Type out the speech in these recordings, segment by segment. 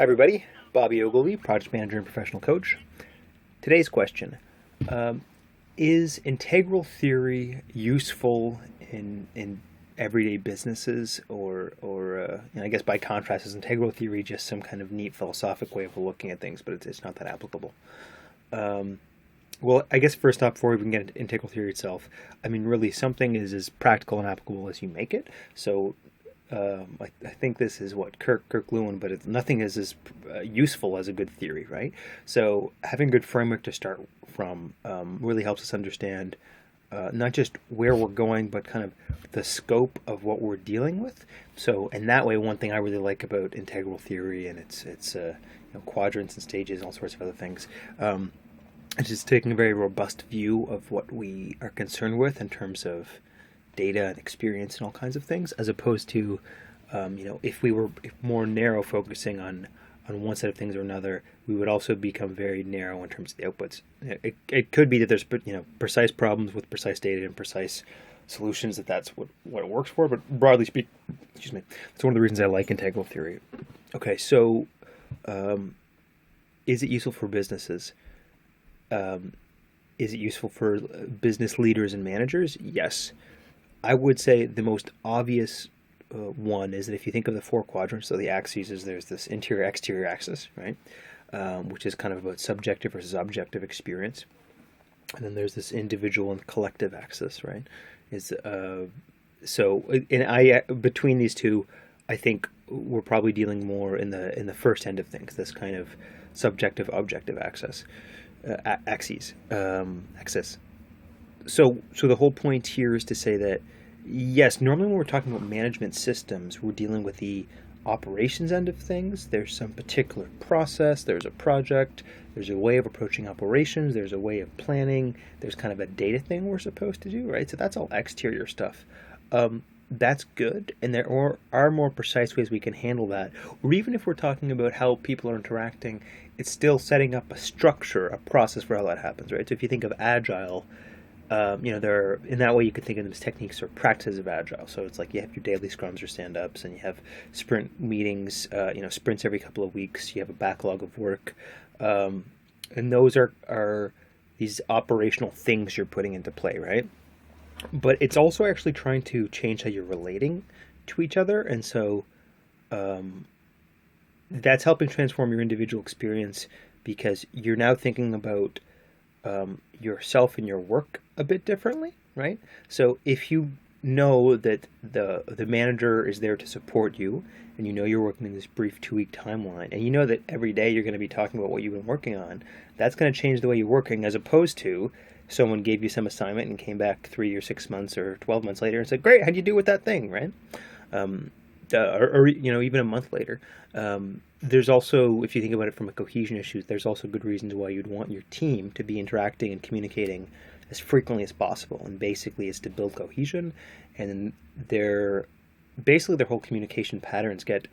Hi, everybody. Bobby Ogilvy, project manager and professional coach. Today's question: is integral theory useful in everyday businesses, or I guess by contrast, is integral theory just some kind of neat philosophic way of looking at things, but it's not that applicable? Well, I guess first off, before we even get into integral theory itself, I mean, really, something is as practical and applicable as you make it. So I think this is what Kirk Lewin, but nothing is as useful as a good theory, right? So having a good framework to start from really helps us understand not just where we're going, but kind of the scope of what we're dealing with. So, and that way, one thing I really like about integral theory and its quadrants and stages and all sorts of other things. It's just taking a very robust view of what we are concerned with in terms of data and experience and all kinds of things, as opposed to, if we were more narrow focusing on one set of things or another, we would also become very narrow in terms of the outputs. It could be that there's precise problems with precise data and precise solutions that's what it works for. But broadly speaking, excuse me, that's one of the reasons I like integral theory. Okay, so is it useful for businesses? Is it useful for business leaders and managers? Yes. I would say the most obvious one is that if you think of the four quadrants, so the axes, is there's this interior exterior axis, right, which is kind of about subjective versus objective experience, and then there's this individual and collective axis, right? Is so and I between these two, I think we're probably dealing more in the first end of things, this kind of subjective objective axis. Axes. So the whole point here is to say that, yes, normally when we're talking about management systems, we're dealing with the operations end of things. There's some particular process, there's a project, there's a way of approaching operations, there's a way of planning, there's kind of a data thing we're supposed to do, right? So that's all exterior stuff. That's good, and there are more precise ways we can handle that. Or even if we're talking about how people are interacting, it's still setting up a structure, a process for how that happens, right? So if you think of agile, there are, in that way you could think of them as techniques or practices of agile. So it's like you have your daily scrums or stand-ups, and you have sprint meetings, sprints every couple of weeks. You have a backlog of work, and those are these operational things you're putting into play, right? But it's also actually trying to change how you're relating to each other, and so that's helping transform your individual experience, because you're now thinking about yourself and your work a bit differently, right? So if you know that the manager is there to support you, and you know you're working in this brief 2-week timeline, and you know that every day you're going to be talking about what you've been working on, that's going to change the way you're working, as opposed to someone gave you some assignment and came back 3 or 6 months or 12 months later and said, "Great, how'd you do with that thing?" Right? Or even a month later. There's also, if you think about it from a cohesion issue, there's also good reasons why you'd want your team to be interacting and communicating as frequently as possible, and basically it's to build cohesion, and their whole communication patterns get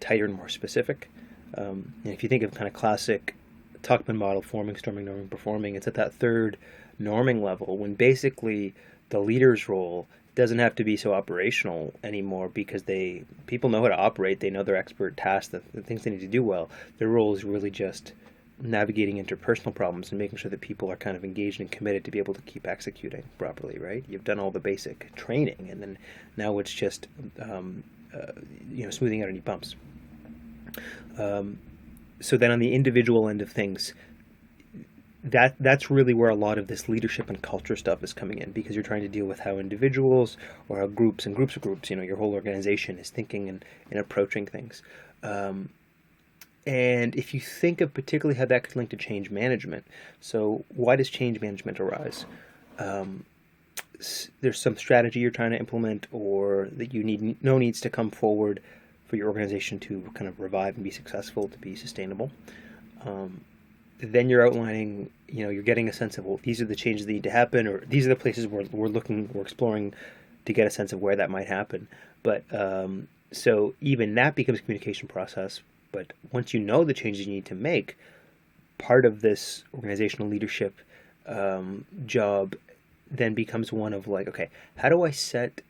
tighter and more specific. And if you think of kind of classic Tuckman model, forming, storming, norming, performing, it's at that third norming level when basically the leader's role doesn't have to be so operational anymore, because people know how to operate, they know their expert tasks, the things they need to do well. Their role is really just navigating interpersonal problems and making sure that people are kind of engaged and committed to be able to keep executing properly, right? You've done all the basic training, and then now it's just smoothing out any bumps. So then on the individual end of things, that's really where a lot of this leadership and culture stuff is coming in, because you're trying to deal with how individuals or how groups and groups of groups, your whole organization is thinking and approaching things. And if you think of particularly how that could link to change management, so why does change management arise? There's some strategy you're trying to implement, or that you needs to come forward for your organization to kind of revive and be successful, to be sustainable. Then you're outlining, you're getting a sense of, well, these are the changes that need to happen, or these are the places we're exploring to get a sense of where that might happen. But so even that becomes a communication process. But once you know the changes you need to make, part of this organizational leadership job then becomes one of like, okay, how do I shift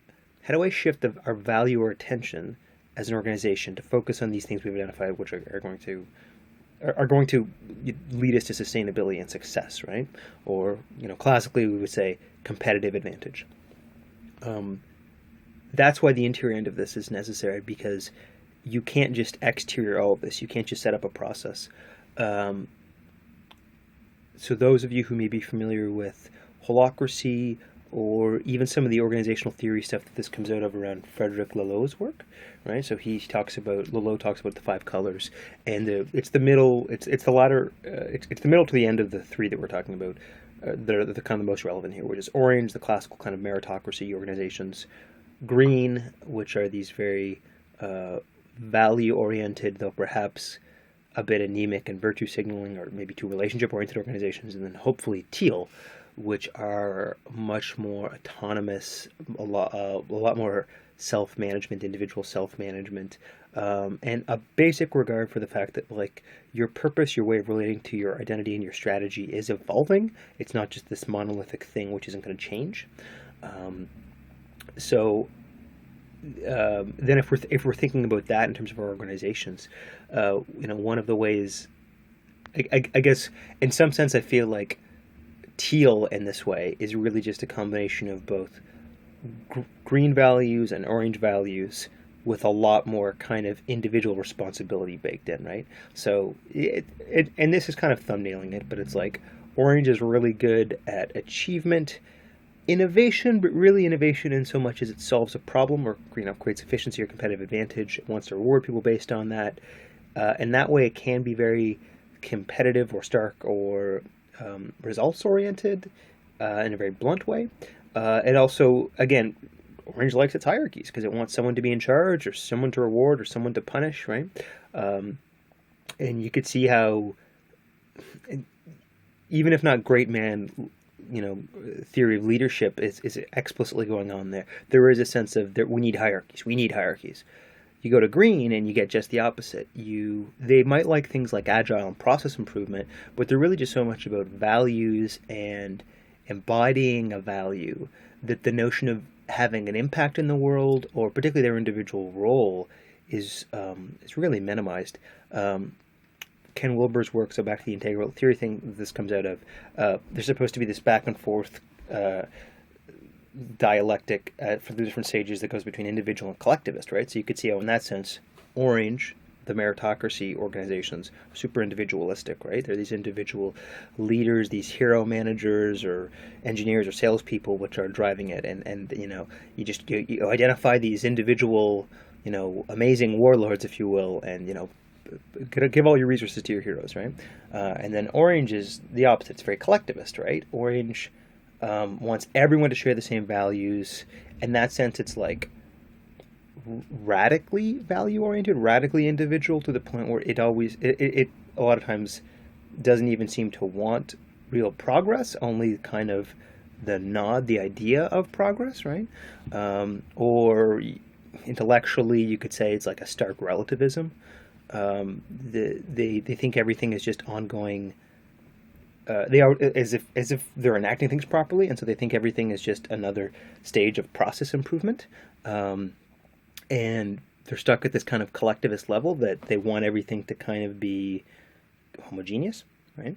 our value or attention as an organization to focus on these things we've identified, which are going to lead us to sustainability and success, right? Or, classically we would say competitive advantage. That's why the interior end of this is necessary, because you can't just exterior all of this. You can't just set up a process. So those of you who may be familiar with holacracy, or even some of the organizational theory stuff that this comes out of around Frederick Lalo's work, right? So Lalo talks about the 5 colors, and it's the middle to the end of the 3 that we're talking about. They're the kind of the most relevant here, which is orange, the classical kind of meritocracy organizations; green, which are these very value-oriented, though perhaps a bit anemic and virtue signaling, or maybe too relationship-oriented organizations; and then hopefully teal, which are much more autonomous, a lot more self-management, individual self-management, and a basic regard for the fact that, like, your purpose, your way of relating to your identity and your strategy is evolving. It's not just this monolithic thing which isn't going to change. Then if we're thinking about that in terms of our organizations, one of the ways, I guess, in some sense, I feel like teal in this way is really just a combination of both green values and orange values, with a lot more kind of individual responsibility baked in, right? So and this is kind of thumbnailing it, but it's like orange is really good at achievement, innovation, but really innovation in so much as it solves a problem, or creates efficiency or competitive advantage. It wants to reward people based on that, and that way it can be very competitive or stark or results oriented in a very blunt way. And also, again, orange likes its hierarchies because it wants someone to be in charge, or someone to reward, or someone to punish, right? And you could see how, even if not great man, theory of leadership is explicitly going on there. There is a sense of that we need hierarchies. We need hierarchies. You go to green and you get just the opposite. They might like things like agile and process improvement, but they're really just so much about values and embodying a value that the notion of having an impact in the world, or particularly their individual role, is really minimized. Ken Wilber's work, so back to the integral theory thing this comes out of, there's supposed to be this back and forth dialectic for the different stages that goes between individual and collectivist, right? So you could see how, in that sense, orange, the meritocracy organizations, are super individualistic, right? They're these individual leaders, these hero managers or engineers or salespeople, which are driving it, and you identify these individual, amazing warlords, if you will, and give all your resources to your heroes, right? And then orange is the opposite. It's very collectivist, right? Orange wants everyone to share the same values. In that sense, it's like radically value-oriented, radically individual, to the point where it a lot of times doesn't even seem to want real progress, only kind of the idea of progress, right? Or intellectually, you could say it's like a stark relativism. They think everything is just ongoing. They are as if they're enacting things properly, and so they think everything is just another stage of process improvement. And they're stuck at this kind of collectivist level that they want everything to kind of be homogeneous, right?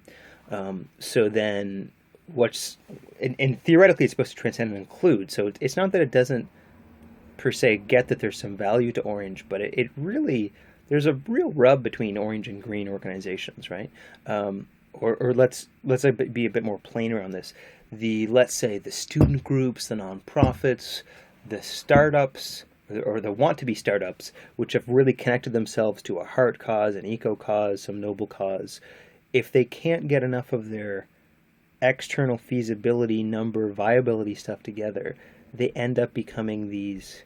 So then and theoretically it's supposed to transcend and include. So it's not that it doesn't per se get that there's some value to orange, but it really, there's a real rub between orange and green organizations, right? Or let's be a bit more plain around this. Let's say the student groups, the nonprofits, the startups, or the want-to-be startups, which have really connected themselves to a heart cause, an eco cause, some noble cause. If they can't get enough of their external feasibility, viability stuff together, they end up becoming these,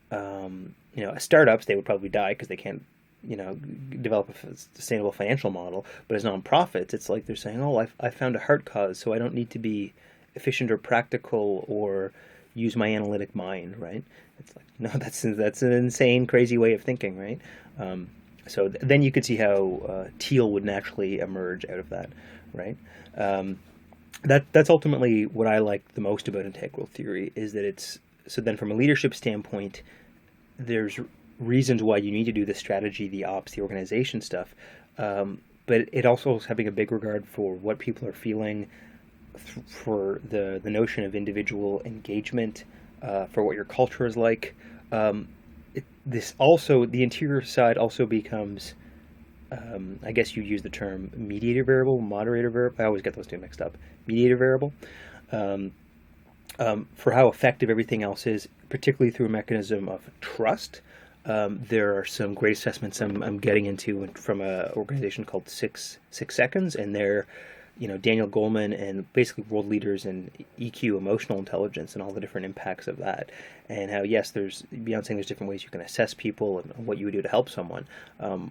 as startups, they would probably die because they can't, develop a sustainable financial model. But as nonprofits, it's like they're saying, oh, I found a heart cause, so I don't need to be efficient or practical or use my analytic mind, right? It's like, no, that's an insane, crazy way of thinking, right? So then you could see how teal would naturally emerge out of that, right? That's ultimately what I like the most about integral theory, is that it's, so then from a leadership standpoint, there's reasons why you need to do the strategy, the ops, the organization stuff. But it also is having a big regard for what people are feeling, for the notion of individual engagement, for what your culture is like. This also, the interior side also becomes, I guess you use the term mediator variable, moderator variable. I always get those two mixed up. Mediator variable. For how effective everything else is, particularly through a mechanism of trust. There are some great assessments I'm getting into from an organization called 6 Seconds, and they're, Daniel Goleman and basically world leaders in EQ, emotional intelligence, and all the different impacts of that. And how, yes, beyond saying there's different ways you can assess people and what you would do to help someone,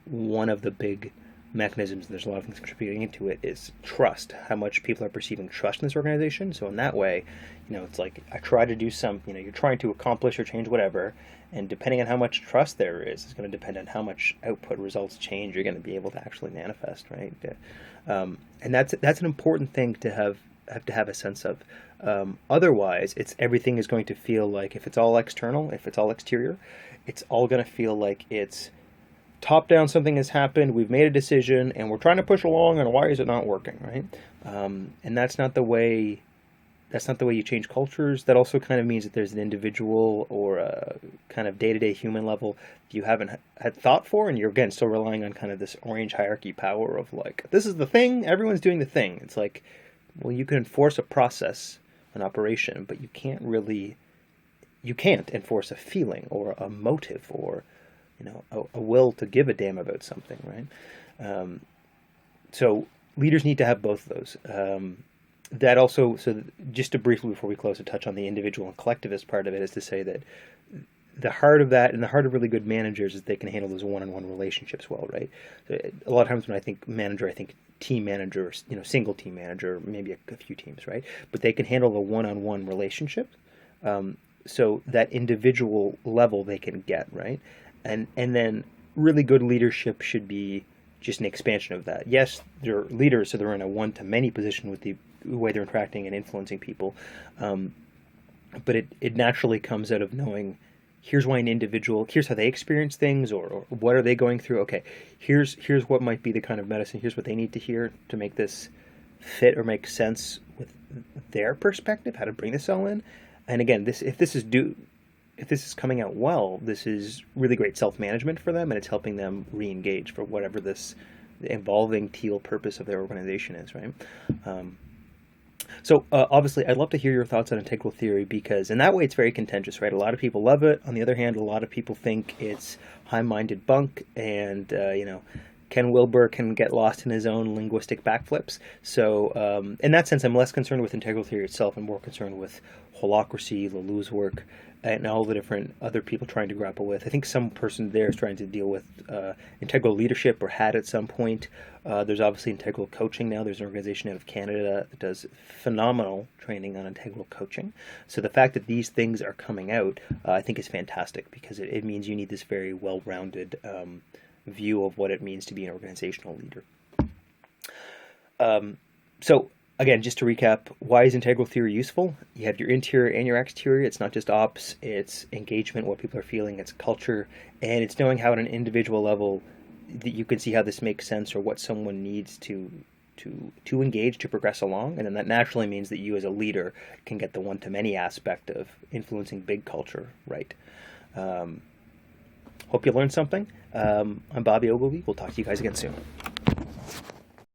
one of the big mechanisms, and there's a lot of things contributing into it, is trust. How much people are perceiving trust in this organization. So in that way, it's like I try to do you're trying to accomplish or change whatever, and depending on how much trust there is, it's going to depend on how much output, results, change you're going to be able to actually manifest, right? And that's an important thing to have a sense of. Otherwise, everything is going to feel like, if it's all external, if it's all exterior, it's all going to feel like it's top down. Something has happened, we've made a decision, and we're trying to push along, and why is it not working, right? And that's not the way you change cultures. That also kind of means that there's an individual or a kind of day-to-day human level you haven't had thought for, and you're, again, still relying on kind of this orange hierarchy power of like, this is the thing, everyone's doing the thing. It's like, well, you can enforce a process, an operation, but you can't enforce a feeling or a motive or a will to give a damn about something, right? So leaders need to have both of those. That also, so just to briefly before we close, to touch on the individual and collectivist part of it, is to say that the heart of that and the heart of really good managers is they can handle those one-on-one relationships well, right? So a lot of times when I think manager, I think team manager, single team manager, maybe a few teams, right? But they can handle the one-on-one relationship. So that individual level they can get, right? And then really good leadership should be just an expansion of that. Yes, they're leaders, so they're in a one-to-many position with the way they're interacting and influencing people. But it naturally comes out of knowing, here's why an individual, here's how they experience things, or what are they going through. Okay, here's what might be the kind of medicine, here's what they need to hear to make this fit or make sense with their perspective, how to bring this all in. And again, if this is coming out well, this is really great self-management for them, and it's helping them re-engage for whatever this evolving teal purpose of their organization is, right? So obviously, I'd love to hear your thoughts on integral theory, because in that way it's very contentious, right? A lot of people love it. On the other hand, a lot of people think it's high-minded bunk, and Ken Wilber can get lost in his own linguistic backflips. So in that sense, I'm less concerned with integral theory itself and more concerned with holacracy, Laloux's work, and all the different other people trying to grapple with. I think some person there is trying to deal with integral leadership, or had at some point. There's obviously integral coaching now. There's an organization out of Canada that does phenomenal training on integral coaching. So the fact that these things are coming out, I think is fantastic, because it means you need this very well-rounded view of what it means to be an organizational leader. So again, just to recap, why is integral theory useful? You have your interior and your exterior. It's not just ops, it's engagement, what people are feeling, it's culture, and it's knowing how at an individual level that you can see how this makes sense, or what someone needs to engage, to progress along. And then that naturally means that you as a leader can get the one-to-many aspect of influencing big culture right. Hope you learned something. I'm Bobby Ogilvy. We'll talk to you guys again soon.